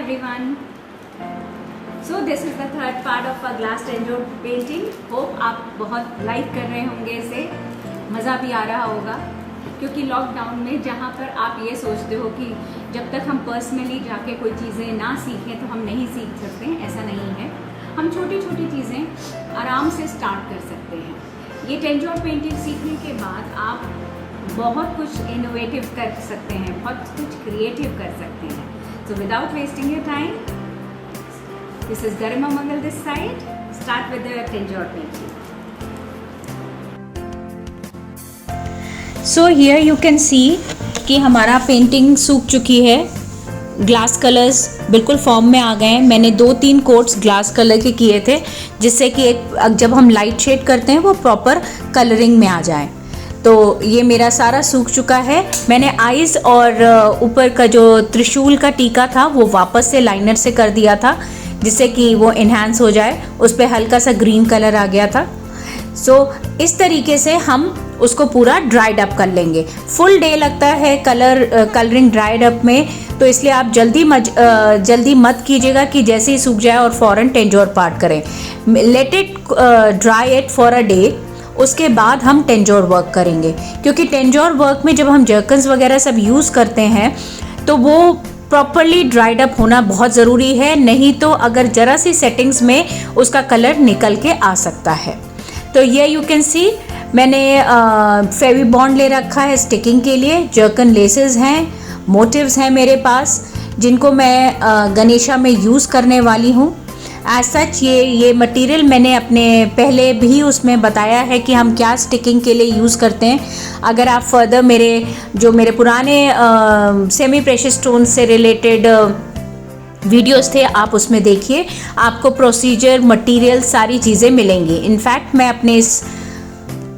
everyone. So this is the third part of a glass tanjore painting. Hope आप बहुत like कर रहे होंगे इसे, मज़ा भी आ रहा होगा क्योंकि लॉकडाउन में जहाँ पर आप ये सोचते हो कि जब तक हम पर्सनली जाके कोई चीज़ें ना सीखें तो हम नहीं सीख सकते, ऐसा नहीं है। हम छोटी छोटी चीज़ें आराम से स्टार्ट कर सकते हैं। ये टेंजोर पेंटिंग सीखने के बाद आप बहुत कुछ इनोवेटिव कर सकते हैं, बहुत कुछ क्रिएटिव कर सकते हैं। So without wasting your time, this is Garima Mangal this side. Start with the Tanjore painting. So here you can see कि हमारा पेंटिंग सूख चुकी है। ग्लास कलर्स बिल्कुल फॉर्म में आ गए हैं। मैंने 2-3 कोट्स ग्लास कलर के किए थे जिससे कि जब हम लाइट शेड करते हैं वो प्रॉपर कलरिंग में आ जाए। तो ये मेरा सारा सूख चुका है। मैंने आइज़ और ऊपर का जो त्रिशूल का टीका था वो वापस से लाइनर से कर दिया था जिससे कि वो इन्हांस हो जाए। उस पर हल्का सा ग्रीन कलर आ गया था। इस तरीके से हम उसको पूरा ड्राइड अप कर लेंगे। फुल डे लगता है कलरिंग ड्राइड अप में, तो इसलिए आप जल्दी मत कीजिएगा कि जैसे ही सूख जाए और फ़ौरन टेंजोर पार्ट करें। Let it dry it for a day, उसके बाद हम टेंजोर वर्क करेंगे क्योंकि टेंजोर वर्क में जब हम जर्कन्स वगैरह सब यूज़ करते हैं तो वो प्रॉपरली ड्राइड अप होना बहुत ज़रूरी है, नहीं तो अगर ज़रा सी सेटिंग्स में उसका कलर निकल के आ सकता है। तो ये यू कैन सी मैंने फेवी बॉन्ड ले रखा है स्टिकिंग के लिए। जर्कन लेसेस हैं, मोटिव्स हैं मेरे पास जिनको मैं गणेशा में यूज़ करने वाली हूँ। एज सच ये मटेरियल मैंने अपने पहले भी उसमें बताया है कि हम क्या स्टिकिंग के लिए यूज़ करते हैं। अगर आप फर्दर मेरे पुराने सेमी प्रेशियस स्टोन्स से रिलेटेड वीडियोस थे आप उसमें देखिए, आपको प्रोसीजर मटेरियल सारी चीज़ें मिलेंगी। इनफैक्ट मैं अपने इस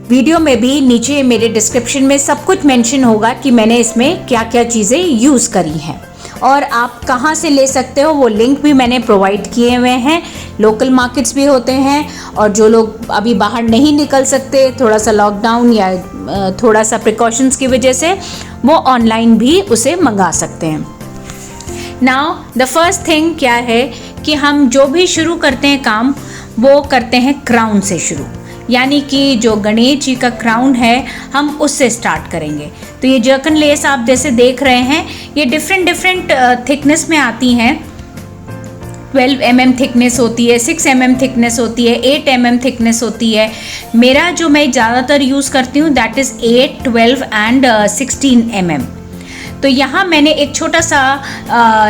वीडियो में भी नीचे मेरे डिस्क्रिप्शन में सब कुछ मेंशन होगा कि मैंने इसमें क्या क्या चीज़ें यूज़ करी हैं और आप कहाँ से ले सकते हो, वो लिंक भी मैंने प्रोवाइड किए हुए हैं। लोकल मार्केट्स भी होते हैं और जो लोग अभी बाहर नहीं निकल सकते, थोड़ा सा लॉकडाउन या थोड़ा सा प्रिकॉशंस की वजह से, वो ऑनलाइन भी उसे मंगा सकते हैं। नाउ द फर्स्ट थिंग क्या है कि हम जो भी शुरू करते हैं काम वो करते हैं क्राउन से शुरू, यानी कि जो गणेश जी का क्राउन है हम उससे स्टार्ट करेंगे। तो ये जर्कन लेस आप जैसे देख रहे हैं ये डिफरेंट थिकनेस में आती हैं। 12 mm थिकनेस होती है, 6 mm थिकनेस होती है, 8 mm थिकनेस होती है। मेरा जो मैं ज़्यादातर यूज़ करती हूँ दैट इज़ 8, 12 एंड 16 mm। तो यहाँ मैंने एक छोटा सा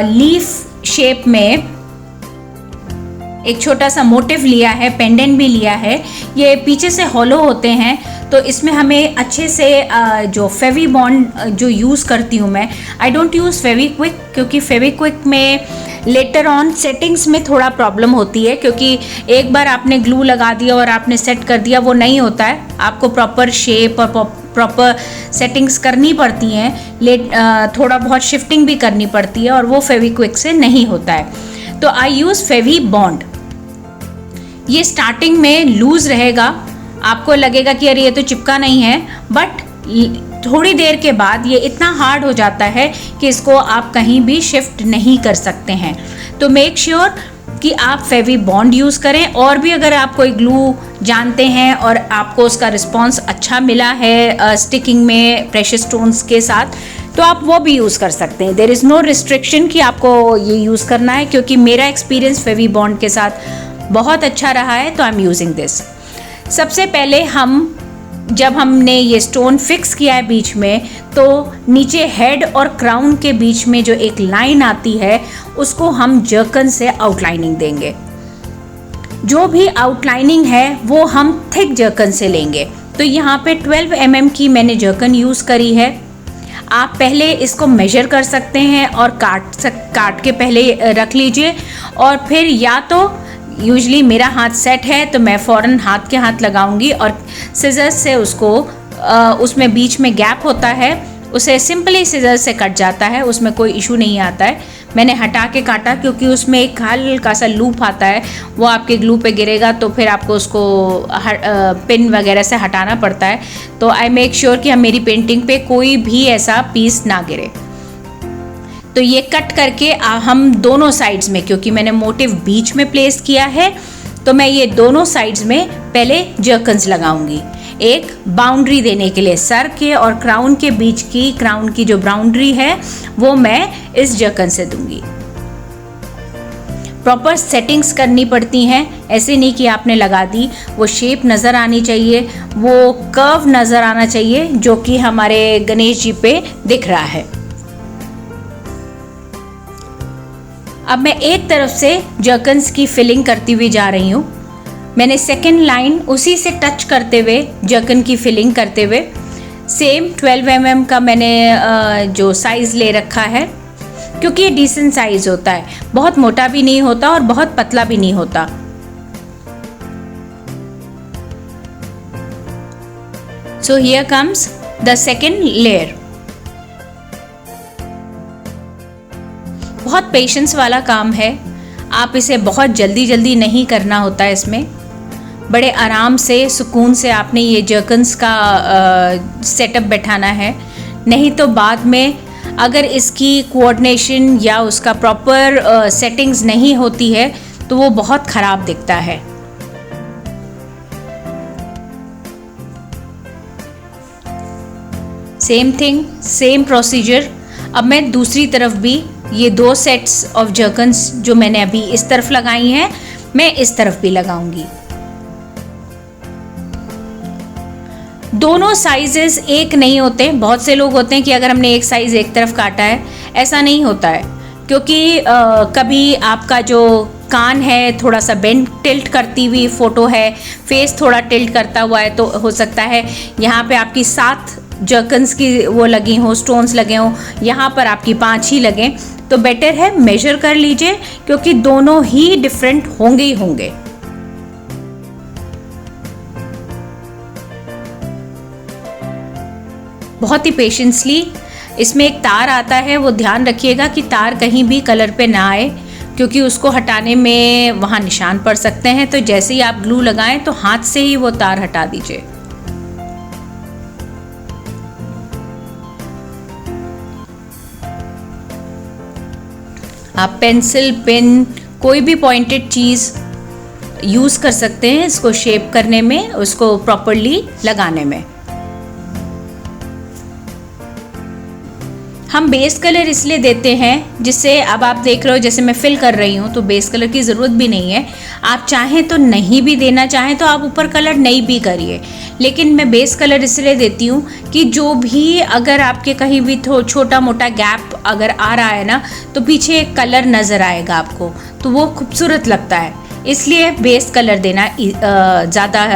लीफ शेप में एक छोटा सा मोटिव लिया है, पेंडेंट भी लिया है। ये पीछे से हॉलो होते हैं तो इसमें हमें अच्छे से जो फेवी बॉन्ड जो यूज़ करती हूँ मैं, आई डोंट यूज़ फेविक्विक क्योंकि फेविक्विक में लेटर ऑन सेटिंग्स में थोड़ा प्रॉब्लम होती है क्योंकि एक बार आपने ग्लू लगा दिया और आपने सेट कर दिया वो नहीं होता है। आपको प्रॉपर शेप और प्रॉपर सेटिंग्स करनी पड़ती हैं, थोड़ा बहुत शिफ्टिंग भी करनी पड़ती है और वो फेविक्विक से नहीं होता है। तो आई यूज़ फेवी बॉन्ड। ये स्टार्टिंग में लूज़ रहेगा, आपको लगेगा कि अरे ये तो चिपका नहीं है, बट थोड़ी देर के बाद ये इतना हार्ड हो जाता है कि इसको आप कहीं भी शिफ्ट नहीं कर सकते हैं। तो मेक श्योर कि आप फेवी बॉन्ड यूज़ करें। और भी अगर आप कोई ग्लू जानते हैं और आपको उसका रिस्पॉन्स अच्छा मिला है स्टिकिंग में प्रेशियस स्टोन्स के साथ, तो आप वो भी यूज़ कर सकते हैं। देयर इज़ नो रिस्ट्रिक्शन कि आपको ये यूज़ करना है, क्योंकि मेरा एक्सपीरियंस फेवी बॉन्ड के साथ बहुत अच्छा रहा है, तो आई एम यूजिंग दिस। सबसे पहले जब हमने ये स्टोन फिक्स किया है बीच में, तो नीचे हेड और क्राउन के बीच में जो एक लाइन आती है उसको हम जर्कन से आउटलाइनिंग देंगे। जो भी आउटलाइनिंग है वो हम थिक जर्कन से लेंगे। तो यहाँ पे 12 mm की मैंने जर्कन यूज़ करी है। आप पहले इसको मेजर कर सकते हैं और काट के पहले रख लीजिए, और फिर या तो यूजली मेरा हाथ सेट है तो मैं फ़ौरन हाथ के हाथ लगाऊंगी और सिजर्स से उसको उसमें बीच में गैप होता है उसे सिंपली सिजर्स से कट जाता है, उसमें कोई इशू नहीं आता है। मैंने हटा के काटा क्योंकि उसमें एक हल्का सा लूप आता है, वो आपके ग्लू पे गिरेगा तो फिर आपको उसको पिन वगैरह से हटाना पड़ता है। तो आई मेक श्योर कि मेरी पेंटिंग पे कोई भी ऐसा पीस ना गिरे। तो ये कट करके हम दोनों साइड्स में, क्योंकि मैंने मोटिव बीच में प्लेस किया है, तो मैं ये दोनों साइड्स में पहले जर्कन्स लगाऊंगी। एक बाउंड्री देने के लिए सर के और क्राउन के बीच की, क्राउन की जो बाउंड्री है वो मैं इस जर्कन से दूंगी। प्रॉपर सेटिंग्स करनी पड़ती हैं, ऐसे नहीं कि आपने लगा दी, वो शेप नज़र आनी चाहिए, वो कर्व नज़र आना चाहिए जो कि हमारे गणेश जी पे दिख रहा है। अब मैं एक तरफ से जर्कन्स की फिलिंग करती हुई जा रही हूँ। मैंने सेकेंड लाइन उसी से टच करते हुए जर्कन की फिलिंग करते हुए सेम 12 mm का मैंने जो साइज़ ले रखा है, क्योंकि ये डिसेंट साइज़ होता है, बहुत मोटा भी नहीं होता और बहुत पतला भी नहीं होता। So here comes the second layer. बहुत पेशेंस वाला काम है, आप इसे बहुत जल्दी जल्दी नहीं करना होता है। इसमें बड़े आराम से, सुकून से आपने ये जर्कन्स का सेटअप बैठाना है, नहीं तो बाद में अगर इसकी कोऑर्डिनेशन या उसका प्रॉपर सेटिंग्स नहीं होती है तो वो बहुत ख़राब दिखता है। Same thing, same procedure. अब मैं दूसरी तरफ भी ये 2 सेट्स ऑफ जर्कन्स जो मैंने अभी इस तरफ लगाई हैं, मैं इस तरफ भी लगाऊंगी। दोनों साइजेस एक नहीं होते। बहुत से लोग होते हैं कि अगर हमने एक साइज़ एक तरफ काटा है, ऐसा नहीं होता है, क्योंकि कभी आपका जो कान है थोड़ा सा बेंड टिल्ट करती हुई फ़ोटो है, फेस थोड़ा टिल्ट करता हुआ है, तो हो सकता है यहाँ पे आपकी 7 जर्कन्स की वो लगी हों, स्टोन्स लगे हों, यहाँ पर आपकी 5 ही लगें। तो बेटर है मेजर कर लीजिए, क्योंकि दोनों ही डिफरेंट होंगे ही होंगे। बहुत ही पेशेंसली। इसमें एक तार आता है, वो ध्यान रखिएगा कि तार कहीं भी कलर पे ना आए, क्योंकि उसको हटाने में वहाँ निशान पड़ सकते हैं। तो जैसे ही आप ग्लू लगाएं तो हाथ से ही वो तार हटा दीजिए। आप पेंसिल, पेन, कोई भी पॉइंटेड चीज़ यूज़ कर सकते हैं इसको शेप करने में, उसको प्रॉपरली लगाने में। हम बेस कलर इसलिए देते हैं जिससे, अब आप देख रहे हो जैसे मैं फिल कर रही हूँ, तो बेस कलर की ज़रूरत भी नहीं है। आप चाहें तो नहीं भी देना, चाहें तो आप ऊपर कलर नहीं भी करिए, लेकिन मैं बेस कलर इसलिए देती हूँ कि जो भी अगर आपके कहीं भी छोटा मोटा गैप अगर आ रहा है ना, तो पीछे एक कलर नज़र आएगा आपको, तो वो खूबसूरत लगता है। इसलिए बेस कलर देना ज़्यादा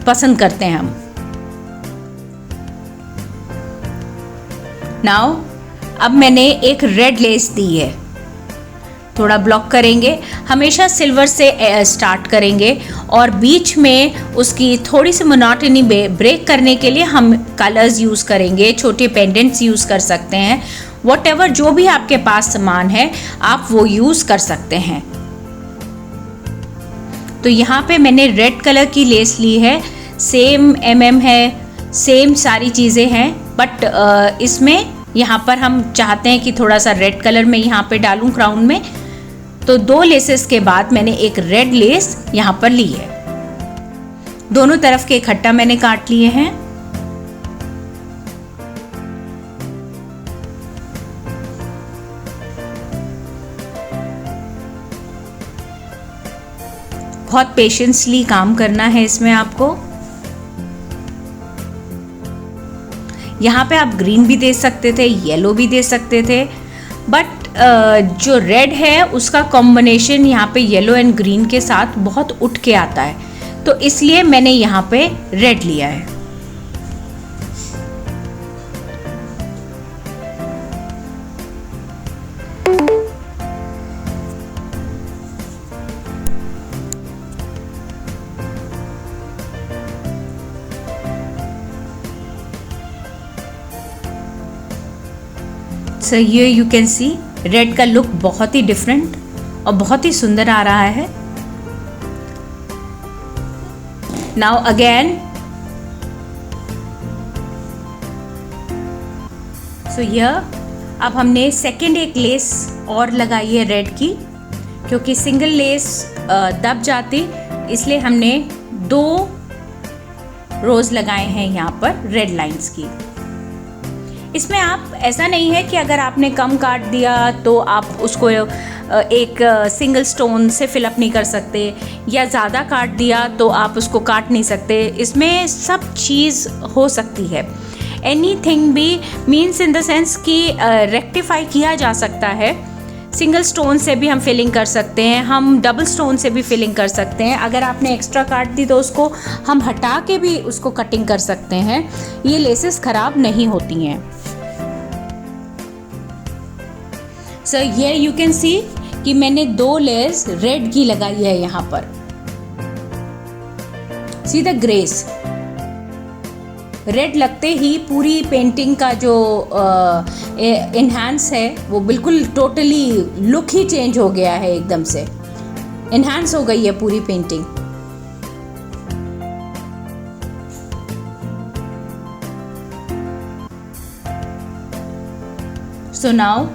पसंद करते हैं हम। नाउ अब मैंने एक रेड लेस दी है, थोड़ा ब्लॉक करेंगे। हमेशा सिल्वर से स्टार्ट करेंगे और बीच में उसकी थोड़ी सी मोनोटनी ब्रेक करने के लिए हम कलर्स यूज़ करेंगे, छोटे पेंडेंट्स यूज़ कर सकते हैं, व्हाटएवर जो भी आपके पास सामान है आप वो यूज़ कर सकते हैं। तो यहाँ पे मैंने रेड कलर की लेस ली है, सेम है, सेम सारी चीज़ें हैं, बट इसमें यहाँ पर हम चाहते हैं कि थोड़ा सा रेड कलर में यहाँ पे डालूं क्राउन में। तो 2 लेसेस के बाद मैंने एक रेड लेस यहाँ पर ली है। दोनों तरफ के इकट्ठा मैंने काट लिए हैं। बहुत पेशेंसली काम करना है इसमें आपको। यहाँ पे आप ग्रीन भी दे सकते थे, येलो भी दे सकते थे, बट जो रेड है उसका कॉम्बिनेशन यहाँ पे येलो एंड ग्रीन के साथ बहुत उठ के आता है, तो इसलिए मैंने यहाँ पे रेड लिया है। सो ये यू कैन सी रेड का लुक बहुत ही डिफरेंट और बहुत ही सुंदर आ रहा है। नाउ अगेन, सो हियर अब हमने सेकंड एक लेस और लगाई है रेड की, क्योंकि सिंगल लेस दब जाती, इसलिए हमने 2 रोज लगाए हैं यहाँ पर रेड लाइंस की। इसमें आप ऐसा नहीं है कि अगर आपने कम काट दिया तो आप उसको एक सिंगल स्टोन से फिलअप नहीं कर सकते, या ज़्यादा काट दिया तो आप उसको काट नहीं सकते। इसमें सब चीज़ हो सकती है, एनीथिंग भी मीन्स इन द सेंस कि रेक्टिफाई किया जा सकता है। सिंगल स्टोन से भी हम फिलिंग कर सकते हैं, हम डबल स्टोन से भी फिलिंग कर सकते हैं। अगर आपने एक्स्ट्रा काट दी तो उसको हम हटा के भी उसको कटिंग कर सकते हैं। ये लेसेस ख़राब नहीं होती हैं। सो ये यू कैन सी कि मैंने 2 लेयर्स रेड की लगाई है यहाँ पर। सी द ग्रेस, रेड लगते ही पूरी पेंटिंग का जो इन्हांस है वो बिल्कुल टोटली लुक ही चेंज हो गया है, एकदम से इन्हांस हो गई है पूरी पेंटिंग। सो नाउ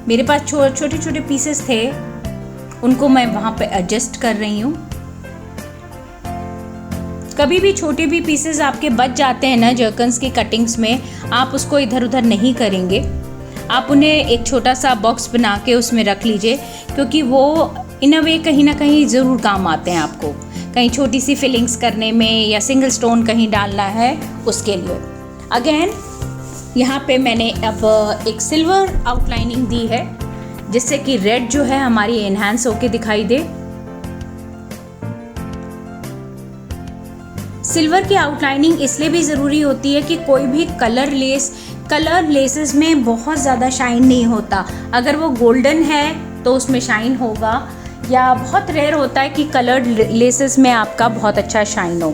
मेरे पास छोटे छोटे पीसेस थे, उनको मैं वहाँ पे एडजस्ट कर रही हूँ। कभी भी छोटे भी पीसेस आपके बच जाते हैं ना जर्कन्स की कटिंग्स में, आप उसको इधर उधर नहीं करेंगे, आप उन्हें एक छोटा सा बॉक्स बना के उसमें रख लीजिए, क्योंकि वो इन अ वे कहीं ना कहीं ज़रूर काम आते हैं आपको, कहीं छोटी सी फिलिंग्स करने में या सिंगल स्टोन कहीं डालना है उसके लिए। अगेन यहाँ पे मैंने अब एक सिल्वर आउटलाइनिंग दी है, जिससे कि रेड जो है हमारी एनहांस होके दिखाई दे। सिल्वर की आउटलाइनिंग इसलिए भी ज़रूरी होती है कि कोई भी कलर लेसेस में बहुत ज़्यादा शाइन नहीं होता। अगर वो गोल्डन है तो उसमें शाइन होगा, या बहुत रेयर होता है कि कलर्ड लेसेस में आपका बहुत अच्छा शाइन हो।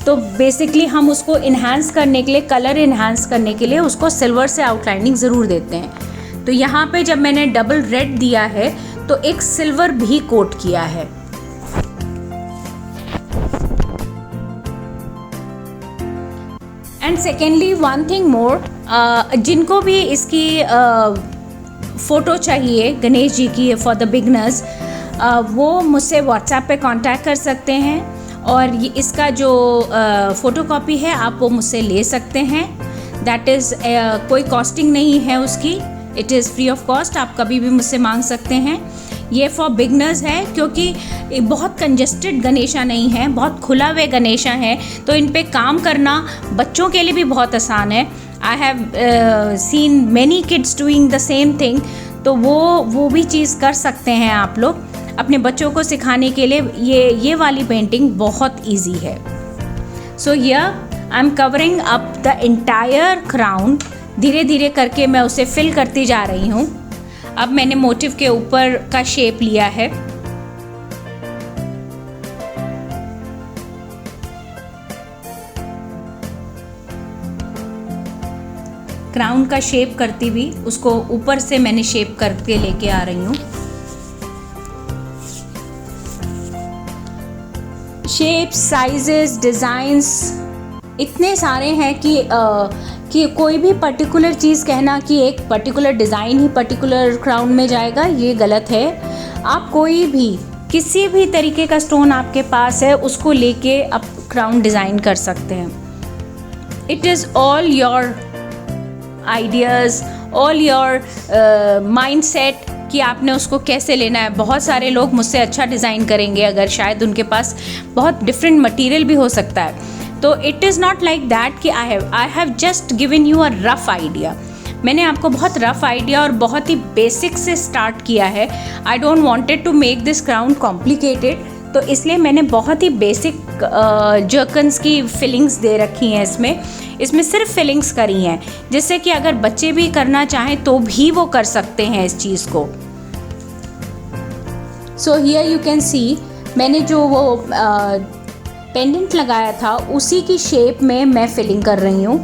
तो बेसिकली हम उसको इन्हांस करने के लिए, कलर इन्हांस करने के लिए उसको सिल्वर से आउटलाइनिंग ज़रूर देते हैं। तो यहाँ पे जब मैंने डबल रेड दिया है तो एक सिल्वर भी कोट किया है। And secondly one thing more, जिनको भी इसकी फ़ोटो चाहिए गणेश जी की फॉर द बिगनर्स, वो मुझसे व्हाट्सएप पे कांटेक्ट कर सकते हैं, और ये इसका जो फ़ोटोकॉपी है आप वो मुझसे ले सकते हैं। दैट इज़ कोई कॉस्टिंग नहीं है उसकी, it is free of cost, आप कभी भी मुझसे मांग सकते हैं। ये फॉर बिगनर्स है, क्योंकि बहुत कंजेस्टेड गणेशा नहीं है, बहुत खुला हुए गणेशा है, तो इन पे काम करना बच्चों के लिए भी बहुत आसान है। I have seen many kids doing the same thing, तो वो भी चीज़ कर सकते हैं आप लोग अपने बच्चों को सिखाने के लिए। ये वाली पेंटिंग बहुत इजी है। So here I am covering up the entire crown. धीरे धीरे करके मैं उसे फिल करती जा रही हूँ। अब मैंने मोटिव के ऊपर का शेप लिया है। क्राउन का शेप करती हुई उसको ऊपर से मैंने शेप करके लेके आ रही हूँ। शेप्स, साइजेस, डिज़ाइंस इतने सारे हैं कि कोई भी पर्टिकुलर चीज़ कहना कि एक पर्टिकुलर डिज़ाइन ही पर्टिकुलर क्राउन में जाएगा, ये गलत है। आप कोई भी किसी भी तरीके का स्टोन आपके पास है उसको लेके आप क्राउन डिज़ाइन कर सकते हैं। It is all your ideas, all your mindset कि आपने उसको कैसे लेना है। बहुत सारे लोग मुझसे अच्छा डिज़ाइन करेंगे अगर शायद उनके पास बहुत डिफरेंट मटेरियल भी हो सकता है। तो it is not like that कि I have just given you a rough idea. मैंने आपको बहुत रफ आइडिया और बहुत ही बेसिक से स्टार्ट किया है। I don't wanted to make this crown complicated, तो इसलिए मैंने बहुत ही बेसिक जर्कन्स की फिलिंग्स दे रखी हैं। इसमें सिर्फ फिलिंग्स करी हैं, जिससे कि अगर बच्चे भी करना चाहें तो भी वो कर सकते हैं इस चीज़ को। सो हियर यू कैन सी मैंने जो वो पेंडेंट लगाया था उसी की शेप में मैं फिलिंग कर रही हूँ।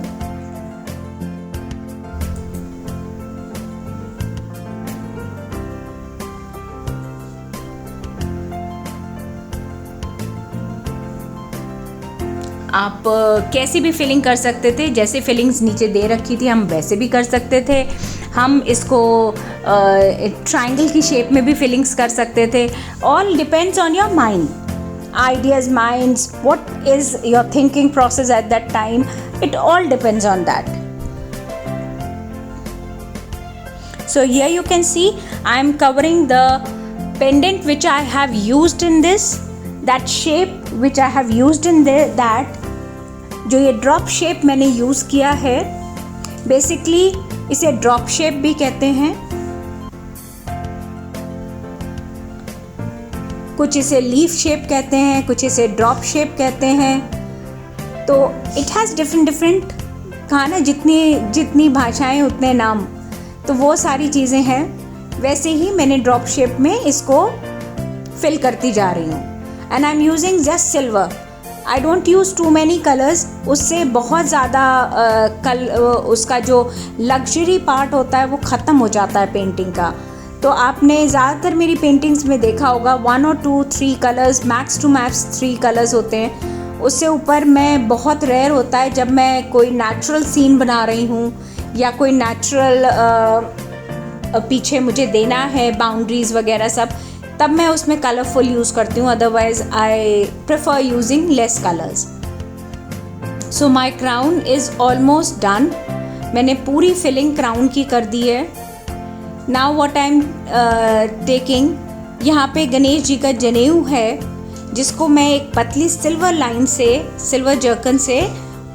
आप कैसी भी फिलिंग कर सकते थे, जैसे फिलिंग्स नीचे दे रखी थी हम वैसे भी कर सकते थे। हम इसको ट्रायंगल की शेप में भी फिलिंग्स कर सकते थे। All depends on your mind, ideas, minds, what is your thinking process at that time, it all depends on that. So here you can see I am covering the pendant which I have used in this, that shape which I have used in that जो ये drop shape मैंने use किया है, basically इसे drop shape भी कहते हैं, कुछ इसे लीफ शेप कहते हैं, कुछ इसे ड्रॉप शेप कहते हैं। तो इट हैज़ डिफरेंट कहा ना, जितनी भाषाएं उतने नाम, तो वो सारी चीज़ें हैं। वैसे ही मैंने ड्रॉप शेप में इसको फिल करती जा रही हूँ। And I am using just silver, I don't use too many colours, उससे बहुत ज़्यादा उसका जो लग्जरी पार्ट होता है वो ख़त्म हो जाता है पेंटिंग का। तो आपने ज़्यादातर मेरी पेंटिंग्स में देखा होगा 1 और 2 3 colours, max to max 3 colours होते हैं। उससे ऊपर मैं बहुत रेयर होता है जब मैं कोई नेचुरल सीन बना रही हूँ या कोई नेचुरल पीछे मुझे देना है बाउंड्रीज़ वगैरह सब, तब मैं उसमें कलरफुल यूज़ करती हूँ। Otherwise I prefer using less colours. So my crown is almost done. मैंने पूरी फिलिंग क्राउन की कर दी है। Now what I am taking, यहाँ पे गणेश जी का जनेऊ है जिसको मैं एक पतली सिल्वर लाइन से, सिल्वर जर्कन से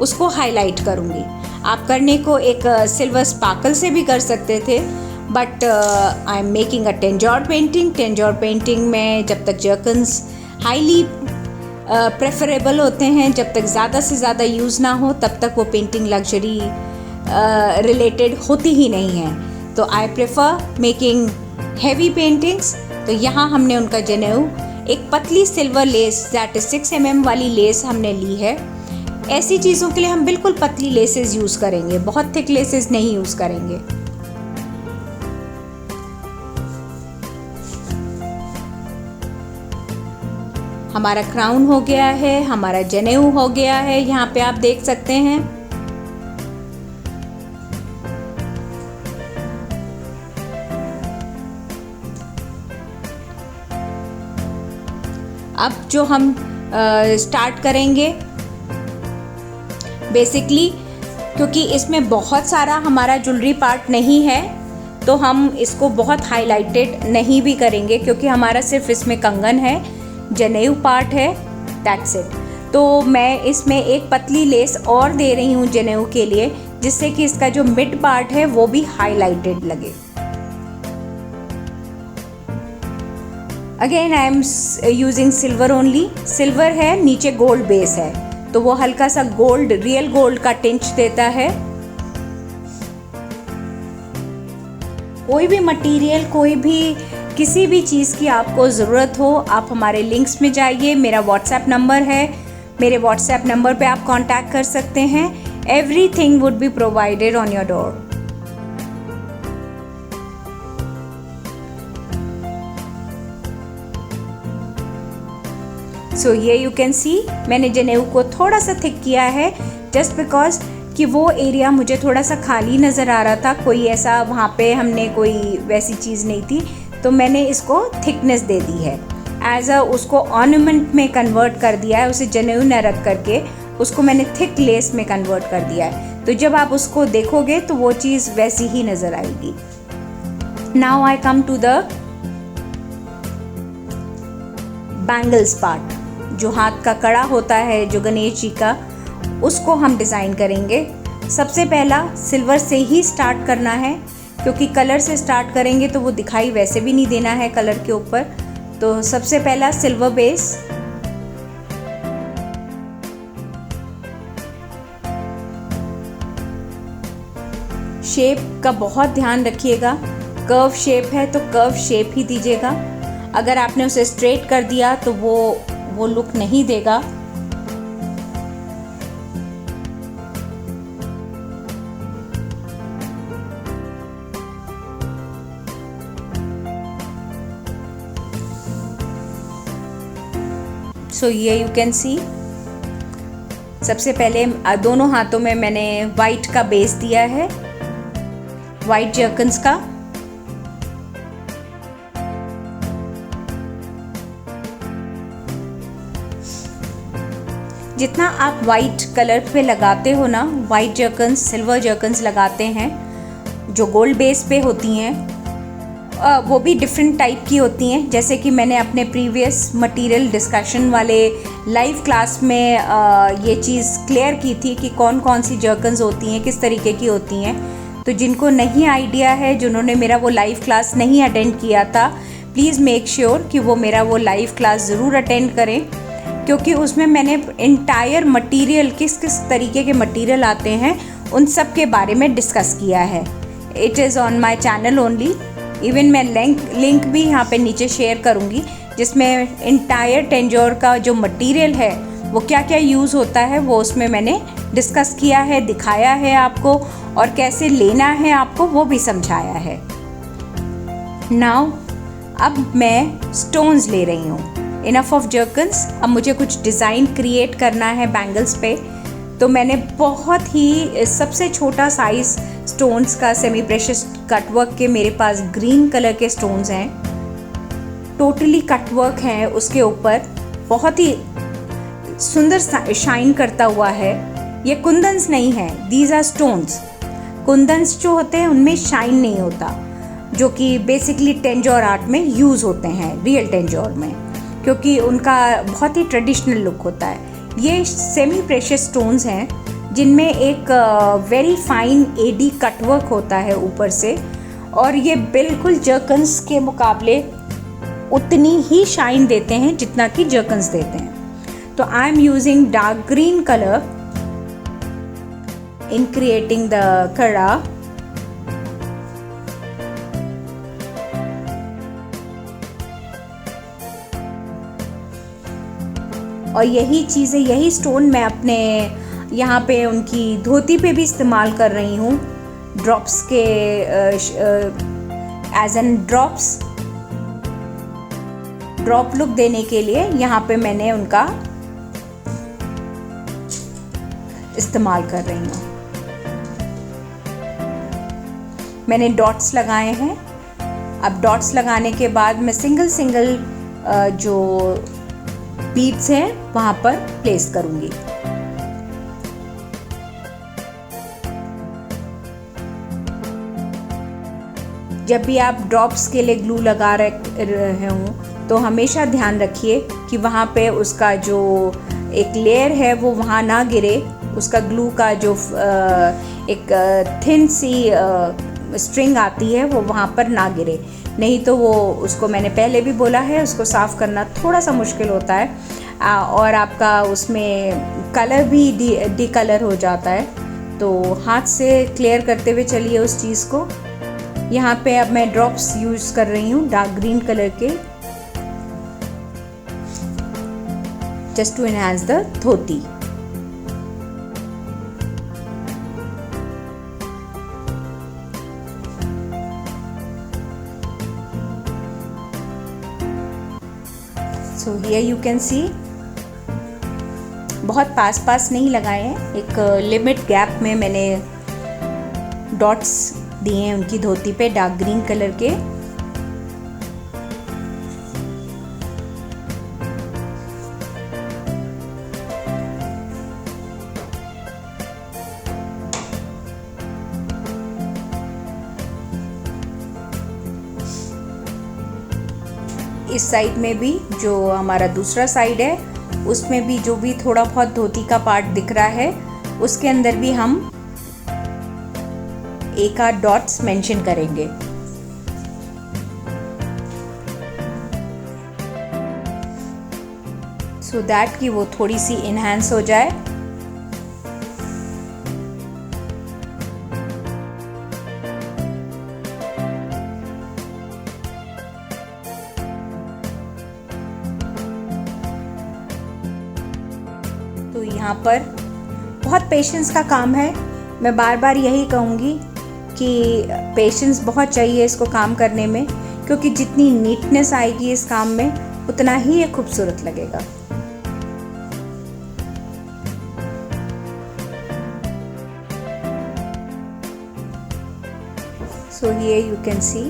उसको हाईलाइट करूँगी। आप करने को एक सिल्वर स्पार्कल से भी कर सकते थे, but I am making a Tanjore painting. Tanjore painting में जब तक जर्कन्स हाईली प्रेफरेबल होते हैं, जब तक ज़्यादा से ज़्यादा यूज़ ना हो तब तक वो पेंटिंग लग्जरी रिलेटेड होती ही नहीं है। तो I prefer making heavy paintings. तो यहाँ हमने उनका जनेऊ एक पतली silver less, that is 6 mm वाली लेस हमने ली है। ऐसी चीज़ों के लिए हम बिल्कुल पतली लेसेस यूज़ करेंगे, बहुत थिक लेसेस नहीं यूज़ करेंगे। हमारा क्राउन हो गया है, हमारा जनेऊ हो गया है, यहाँ पे आप देख सकते हैं। अब जो हम स्टार्ट करेंगे, बेसिकली क्योंकि इसमें बहुत सारा हमारा ज्वेलरी पार्ट नहीं है तो हम इसको बहुत हाईलाइटेड नहीं भी करेंगे, क्योंकि हमारा सिर्फ इसमें कंगन है, जनेऊ पार्ट है, दैट्स इट। तो मैं इसमें एक पतली लेस और दे रही हूँ जनेऊ के लिए, जिससे कि इसका जो मिड पार्ट है वो भी हाईलाइटेड लगे। Again I am using silver only. Silver है, नीचे गोल्ड बेस है, तो वो हल्का सा गोल्ड, रियल गोल्ड का टिंच देता है। कोई भी मटेरियल, कोई भी किसी भी चीज़ की आपको ज़रूरत हो, आप हमारे लिंक्स में जाइए। मेरा व्हाट्सएप नंबर है, मेरे व्हाट्सएप नंबर पे आप कांटेक्ट कर सकते हैं। Everything would be provided on your door. So ये यू कैन सी, मैंने जनेऊ को थोड़ा सा थिक किया है, जस्ट बिकॉज कि वो एरिया मुझे थोड़ा सा खाली नज़र आ रहा था, कोई ऐसा वहाँ पे हमने कोई वैसी चीज़ नहीं थी, तो मैंने इसको थिकनेस दे दी है। एज अ उसको ऑर्नामेंट में कन्वर्ट कर दिया है, उसे जनेऊ न रख करके उसको मैंने थिक लेस में कन्वर्ट कर दिया है। तो जब आप उसको देखोगे तो वो चीज़ वैसी ही नज़र आएगी। Now I come to the bangles part. जो हाथ का कड़ा होता है जो गणेश जी का, उसको हम डिज़ाइन करेंगे। सबसे पहला सिल्वर से ही स्टार्ट करना है, क्योंकि कलर से स्टार्ट करेंगे तो वो दिखाई वैसे भी नहीं देना है कलर के ऊपर। तो सबसे पहला सिल्वर बेस, शेप का बहुत ध्यान रखिएगा। कर्व शेप है तो कर्व शेप ही दीजिएगा। अगर आपने उसे स्ट्रेट कर दिया तो वो लुक नहीं देगा। So here you can see सबसे पहले दोनों हाथों में मैंने वाइट का बेस दिया है, वाइट जर्कन्स का। जितना आप वाइट कलर पे लगाते हो ना, वाइट जर्कन्स, सिल्वर जर्कन्स लगाते हैं जो गोल्ड बेस पे होती हैं, वो भी डिफरेंट टाइप की होती हैं। जैसे कि मैंने अपने प्रीवियस मटेरियल डिस्कशन वाले लाइव क्लास में ये चीज़ क्लियर की थी कि कौन कौन सी जर्कन्स होती हैं, किस तरीके की होती हैं। तो जिनको नहीं आइडिया है, जिन्होंने मेरा वो लाइव क्लास नहीं अटेंड किया था, प्लीज़ मेक श्योर कि वो मेरा वो लाइव क्लास ज़रूर अटेंड करें, क्योंकि उसमें मैंने इंटायर मटेरियल, किस किस तरीके के मटेरियल आते हैं, उन सब के बारे में डिस्कस किया है। It is on my channel only. Even मैं लिंक भी यहाँ पे नीचे शेयर करूँगी, जिसमें इंटायर टेंजोर का जो मटेरियल है वो क्या क्या यूज़ होता है वो उसमें मैंने डिस्कस किया है, दिखाया है आपको, और कैसे लेना है आपको वो भी समझाया है। नाउ अब मैं स्टोन्स ले रही हूँ। Enough of zircons. अब मुझे कुछ डिज़ाइन क्रिएट करना है बैंगल्स पे। तो मैंने बहुत ही सबसे छोटा साइज़ स्टोन्स का सेमी प्रेशियस कटवर्क के मेरे पास ग्रीन कलर के स्टोन्स हैं, टोटली कटवर्क हैं उसके ऊपर, बहुत ही सुंदर शाइन करता हुआ है। ये कुंदन्स नहीं है, दीज आर स्टोन्स। कुंदन्स जो होते हैं उनमें शाइन नहीं होता, जो कि बेसिकली टेंजोर आर्ट में यूज़ होते हैं, रियल टेंजोर में, क्योंकि उनका बहुत ही ट्रेडिशनल लुक होता है। ये सेमी प्रेशियस स्टोन्स हैं जिनमें एक वेरी फाइन एडी कटवर्क होता है ऊपर से, और ये बिल्कुल जर्कन्स के मुकाबले उतनी ही शाइन देते हैं जितना कि जर्कन्स देते हैं। तो आई am using dark green colour in creating the कड़ा। और यही चीज़ें, यही स्टोन मैं अपने यहाँ पे उनकी धोती पे भी इस्तेमाल कर रही हूँ, ड्रॉप्स के एज एन ड्रॉप लुक देने के लिए यहाँ पे मैंने उनका इस्तेमाल कर रही हूँ। मैंने डॉट्स लगाए हैं। अब डॉट्स लगाने के बाद मैं सिंगल सिंगल जो बीड्स हैं वहाँ पर प्लेस करूँगी। जब भी आप ड्रॉप्स के लिए ग्लू लगा रहे हों तो हमेशा ध्यान रखिए कि वहाँ पे उसका जो एक लेयर है वो वहाँ ना गिरे, उसका ग्लू का जो एक थिन सी स्ट्रिंग आती है वो वहाँ पर ना गिरे, नहीं तो वो, उसको मैंने पहले भी बोला है, उसको साफ़ करना थोड़ा सा मुश्किल होता है, और आपका उसमें कलर भी डी कलर हो जाता है। तो हाथ से क्लियर करते हुए चलिए उस चीज़ को। यहाँ पे अब मैं ड्रॉप्स यूज़ कर रही हूँ डार्क ग्रीन कलर के, just to enhance the dhoti. So here you can see, बहुत पास पास नहीं लगाए हैं, एक लिमिट गैप में मैंने डॉट्स दिए हैं उनकी धोती पे डार्क ग्रीन कलर के। इस साइड में भी जो हमारा दूसरा साइड है उसमें भी जो भी थोड़ा बहुत धोती का पार्ट दिख रहा है उसके अंदर भी हम एक आध डॉट्स मेंशन करेंगे। सो दैट कि वो थोड़ी सी इनहैंस हो जाए। तो यहाँ पर बहुत पेशेंस का काम है। मैं बार बार यही कहूँगी कि पेशेंस बहुत चाहिए इसको काम करने में, क्योंकि जितनी नीटनेस आएगी इस काम में उतना ही ये खूबसूरत लगेगा। सो हियर यू कैन सी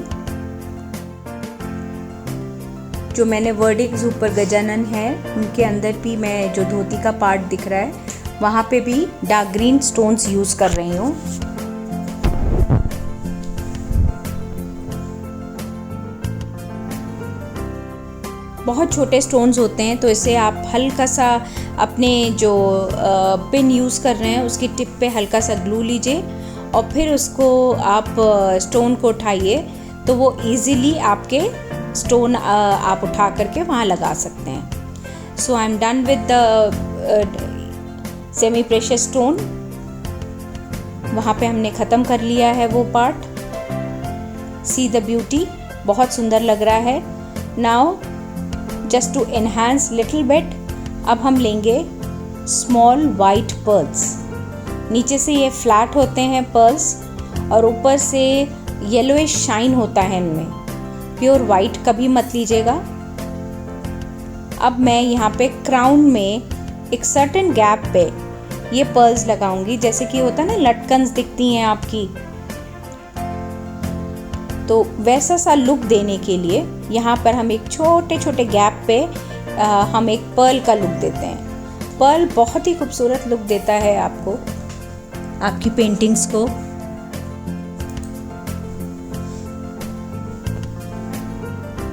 जो मैंने वर्डिक्स ऊपर गजानन है उनके अंदर भी मैं जो धोती का पार्ट दिख रहा है वहाँ पे भी डार्क ग्रीन स्टोन्स यूज़ कर रही हूँ। बहुत छोटे स्टोन्स होते हैं तो इसे आप हल्का सा अपने जो पिन यूज़ कर रहे हैं उसकी टिप पे हल्का सा ग्लू लीजिए और फिर उसको आप स्टोन को उठाइए तो वो इजीली आपके स्टोन आप उठा करके वहाँ लगा सकते हैं। So I am done with the semi precious stone. वहाँ पे हमने ख़त्म कर लिया है वो पार्ट। सी द ब्यूटी, बहुत सुंदर लग रहा है। Now just to enhance little bit अब हम लेंगे स्मॉल वाइट पर्ल्स। नीचे से ये फ्लैट होते हैं पर्ल्स और ऊपर से येलोइश शाइन होता है इनमें। प्योर वाइट कभी मत लीजिएगा। अब मैं यहाँ पे क्राउन में एक सर्टेन गैप पे ये पर्ल्स लगाऊंगी, जैसे कि होता है ना लटकन्स दिखती हैं आपकी, तो वैसा सा लुक देने के लिए यहाँ पर हम एक छोटे छोटे गैप पे हम एक पर्ल का लुक देते हैं। पर्ल बहुत ही खूबसूरत लुक देता है आपको, आपकी पेंटिंग्स को।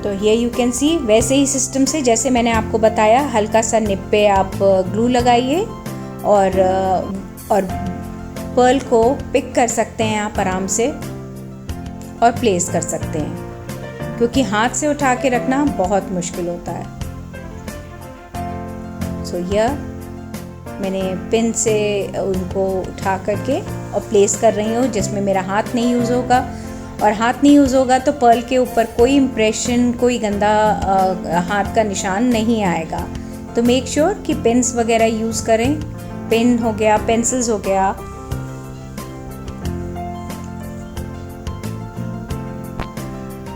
तो ये यू कैन सी वैसे ही सिस्टम से जैसे मैंने आपको बताया, हल्का सा निप पे आप ग्लू लगाइए और पर्ल को पिक कर सकते हैं आप आराम से और प्लेस कर सकते हैं, क्योंकि हाथ से उठा के रखना बहुत मुश्किल होता है। सो ये मैंने पिन से उनको उठा करके और प्लेस कर रही हूँ जिसमें मेरा हाथ नहीं यूज़ होगा, और हाथ नहीं यूज़ होगा तो पर्ल के ऊपर कोई इम्प्रेशन, कोई गंदा हाथ का निशान नहीं आएगा। तो मेक श्योर कि पेन्स वगैरह यूज़ करें। पेन हो गया, पेंसिल्स हो गया,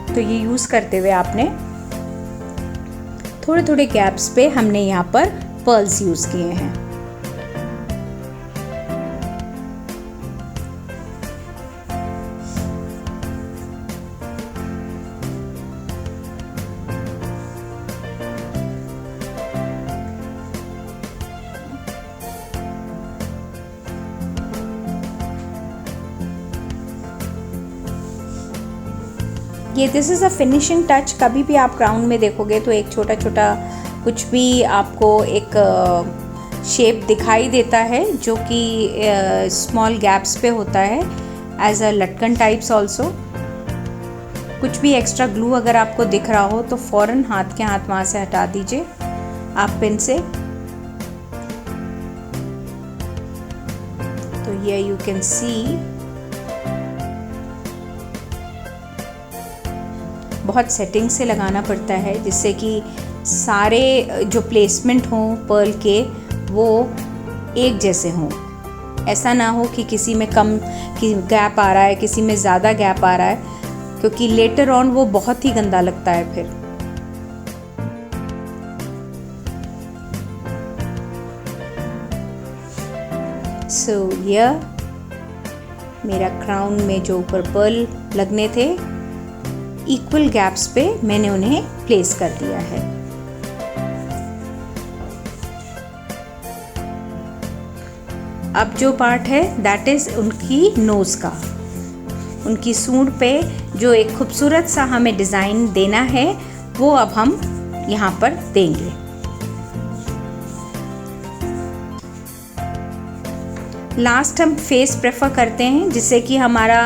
तो ये यूज़ करते हुए आपने थोड़े थोड़े गैप्स पे हमने यहाँ पर पर्ल्स यूज़ किए हैं। ये this is a finishing touch. कभी भी आप क्राउन में देखोगे तो एक छोटा छोटा कुछ भी आपको एक शेप दिखाई देता है जो कि स्मॉल गैप्स पे होता है, एज अ लटकन टाइप्स ऑल्सो। कुछ भी एक्स्ट्रा ग्लू अगर आपको दिख रहा हो तो फ़ौरन हाथ के हाथ वहाँ से हटा दीजिए आप पिन से। तो ये यू कैन सी बहुत सेटिंग से लगाना पड़ता है जिससे कि सारे जो प्लेसमेंट हों पर्ल के वो एक जैसे हों। ऐसा ना हो कि किसी में कम की गैप आ रहा है, किसी में ज़्यादा गैप आ रहा है, क्योंकि लेटर ऑन वो बहुत ही गंदा लगता है फिर। सो ये मेरा क्राउन में जो ऊपर पर्ल लगने थे इक्वल गैप्स पे मैंने उन्हें प्लेस कर दिया है। अब जो पार्ट है दैट इज़ उनकी नोज़ का, उनकी सूंड पे जो एक खूबसूरत सा हमें डिज़ाइन देना है वो अब हम यहाँ पर देंगे। लास्ट हम फेस प्रेफर करते हैं, जिससे कि हमारा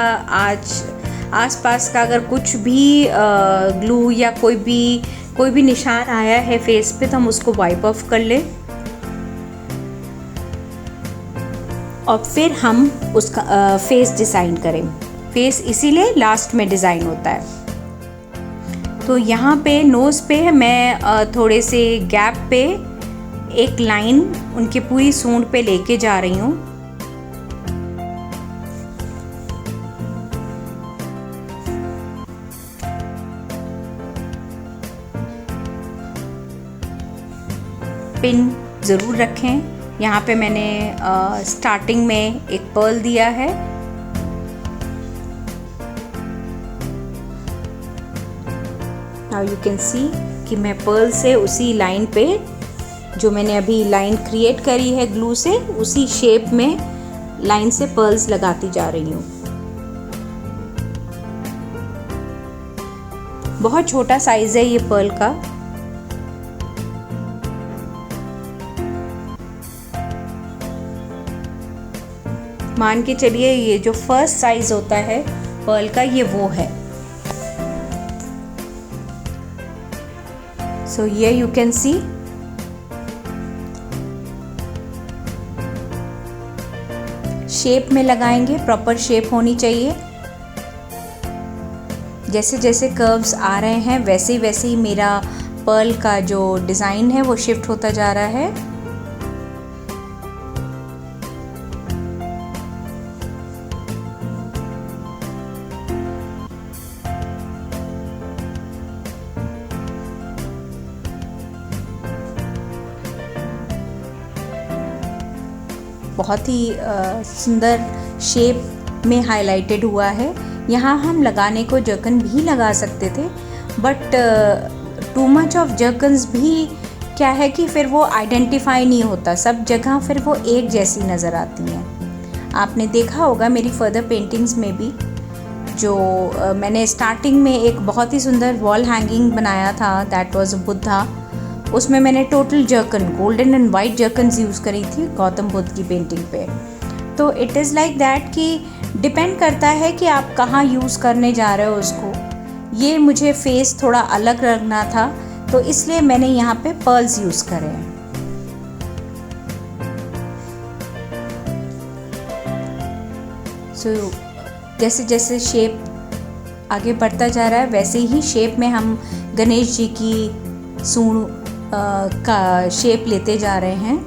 आसपास का अगर कुछ भी ग्लू या कोई भी निशान आया है फेस पे तो हम उसको वाइप ऑफ कर लें और फिर हम उसका फेस डिज़ाइन करें। फेस इसीलिए लास्ट में डिज़ाइन होता है। तो यहाँ पे नोज़ पे मैं थोड़े से गैप पे एक लाइन उनके पूरी सूंड पे लेके जा रही हूँ। पिन ज़रूर रखें। यहाँ पे मैंने स्टार्टिंग में एक पर्ल दिया है नाउ यू कैन सी कि मैं पर्ल से उसी लाइन पे जो मैंने अभी लाइन क्रिएट करी है ग्लू से, उसी शेप में लाइन से पर्ल्स लगाती जा रही हूँ। बहुत छोटा साइज है ये पर्ल का। मान के चलिए ये जो फर्स्ट साइज होता है पर्ल का, ये वो है। सो ये यू कैन सी शेप में लगाएंगे, प्रॉपर शेप होनी चाहिए। जैसे जैसे कर्व्स आ रहे हैं वैसे ही मेरा पर्ल का जो डिज़ाइन है वो शिफ्ट होता जा रहा है। बहुत ही सुंदर शेप में हाइलाइटेड हुआ है। यहाँ हम लगाने को जर्कन भी लगा सकते थे, बट टू मच ऑफ जर्कन्स भी क्या है कि फिर वो आइडेंटिफाई नहीं होता, सब जगह फिर वो एक जैसी नज़र आती हैं। आपने देखा होगा मेरी फर्दर पेंटिंग्स में भी, जो मैंने स्टार्टिंग में एक बहुत ही सुंदर वॉल हैंगिंग बनाया था, दैट वाज बुद्धा। उसमें मैंने total zircon, golden and white zircons use करी थी गौतम बुद्ध की पेंटिंग पे। तो इट इज़ लाइक दैट कि डिपेंड करता है कि आप कहाँ यूज़ करने जा रहे हो उसको। ये मुझे फेस थोड़ा अलग रखना था, तो इसलिए मैंने यहाँ पे पर्ल्स यूज़ करे हैं। सो जैसे जैसे शेप आगे बढ़ता जा रहा है वैसे ही शेप में हम गणेश जी की सूंड का शेप लेते जा रहे हैं।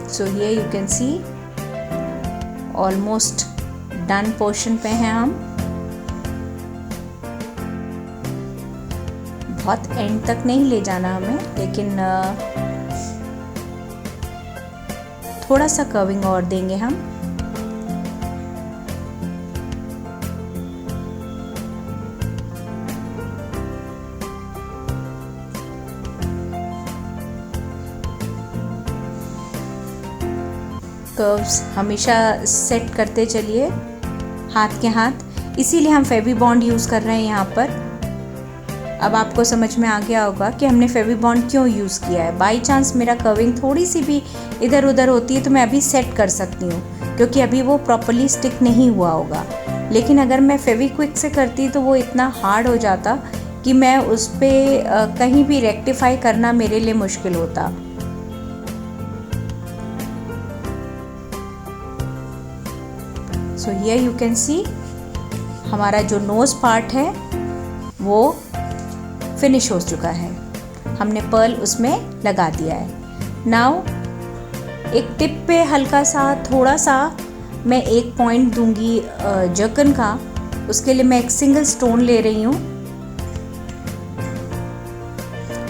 So here you can see almost done portion पे हैं हम। बहुत एंड तक नहीं ले जाना हमें, लेकिन थोड़ा सा कर्विंग और देंगे हम। कर्व्स हमेशा सेट करते चलिए हाथ के हाथ, इसीलिए हम फेवी बॉन्ड यूज़ कर रहे हैं यहाँ पर। अब आपको समझ में आ गया होगा कि हमने फेवी बॉन्ड क्यों यूज़ किया है। बाई चांस मेरा कर्विंग थोड़ी सी भी इधर उधर होती है तो मैं अभी सेट कर सकती हूँ, क्योंकि अभी वो प्रॉपरली स्टिक नहीं हुआ होगा। लेकिन अगर मैं फेविक्विक से करती तो वो इतना हार्ड हो जाता कि मैं उस पर कहीं भी रेक्टिफाई करना मेरे लिए मुश्किल होता। सो हियर यू कैन सी हमारा जो नोज़ पार्ट है वो फिनिश हो चुका है। हमने पर्ल उसमें लगा दिया है। नाउ एक टिप पे हल्का सा थोड़ा सा मैं एक पॉइंट दूंगी जर्कन का। उसके लिए मैं एक सिंगल स्टोन ले रही हूँ,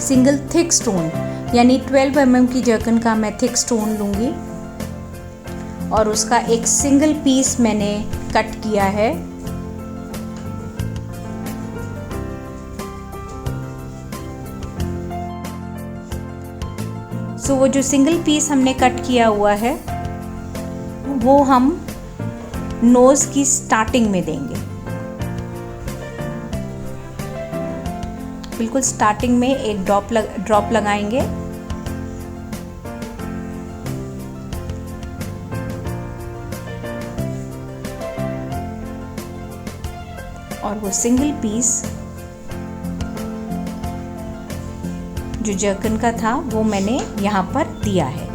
सिंगल थिक स्टोन, यानी 12 mm की जर्कन का मैं थिक स्टोन लूँगी और उसका एक सिंगल पीस मैंने कट किया है। सो वो जो सिंगल पीस हमने कट किया हुआ है वो हम नोज़ की स्टार्टिंग में देंगे, बिल्कुल स्टार्टिंग में एक ड्रॉप लगाएंगे। और वो सिंगल पीस जो जर्कन का था वो मैंने यहाँ पर दिया है।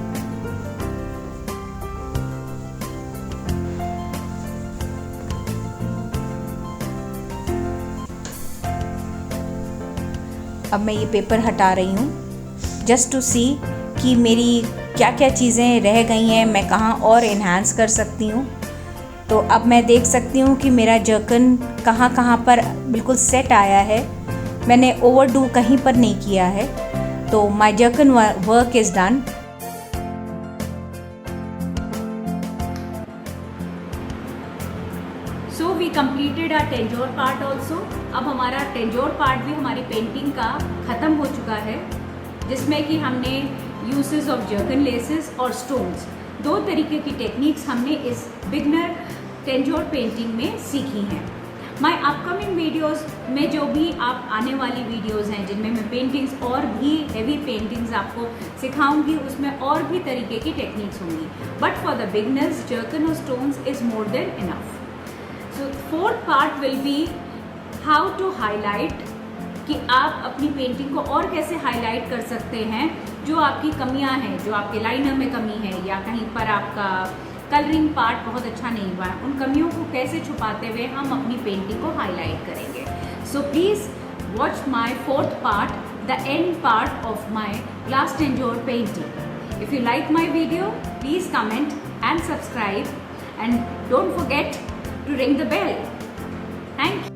अब मैं ये पेपर हटा रही हूँ जस्ट टू सी कि मेरी क्या क्या चीज़ें रह गई हैं, मैं कहाँ और इन्हांस कर सकती हूँ। तो अब मैं देख सकती हूँ कि मेरा जर्कन कहाँ कहाँ पर बिल्कुल सेट आया है। मैंने ओवरडू कहीं पर नहीं किया है। तो my zircon work is done. So we completed our Tanjore part also. अब हमारा टेंजोर पार्ट भी हमारी पेंटिंग का ख़त्म हो चुका है, जिसमें कि हमने यूसेस ऑफ जर्कन लेसेस और स्टोन्स, दो तरीके की टेक्निक्स हमने इस बिगनर टेंजोर पेंटिंग में सीखी हैं। माय अपकमिंग वीडियोस में जो भी आप आने वाली वीडियोस हैं जिनमें मैं पेंटिंग्स और भी हेवी पेंटिंग्स आपको सिखाऊंगी, उसमें और भी तरीके की टेक्निक्स होंगी, but for the beginners zircon और stones is more than enough. So fourth part will be how to highlight, कि आप अपनी पेंटिंग को और कैसे हाईलाइट कर सकते हैं, जो आपकी कमियां हैं, जो आपके लाइनर में कमी है या कहीं पर आपका कलरिंग पार्ट बहुत अच्छा नहीं हुआ है, उन कमियों को कैसे छुपाते हुए हम अपनी पेंटिंग को हाईलाइट करेंगे। So please watch my fourth part, the end part of my glass Tanjore painting. If you like my video please comment and subscribe and don't forget to ring the bell. Thank you.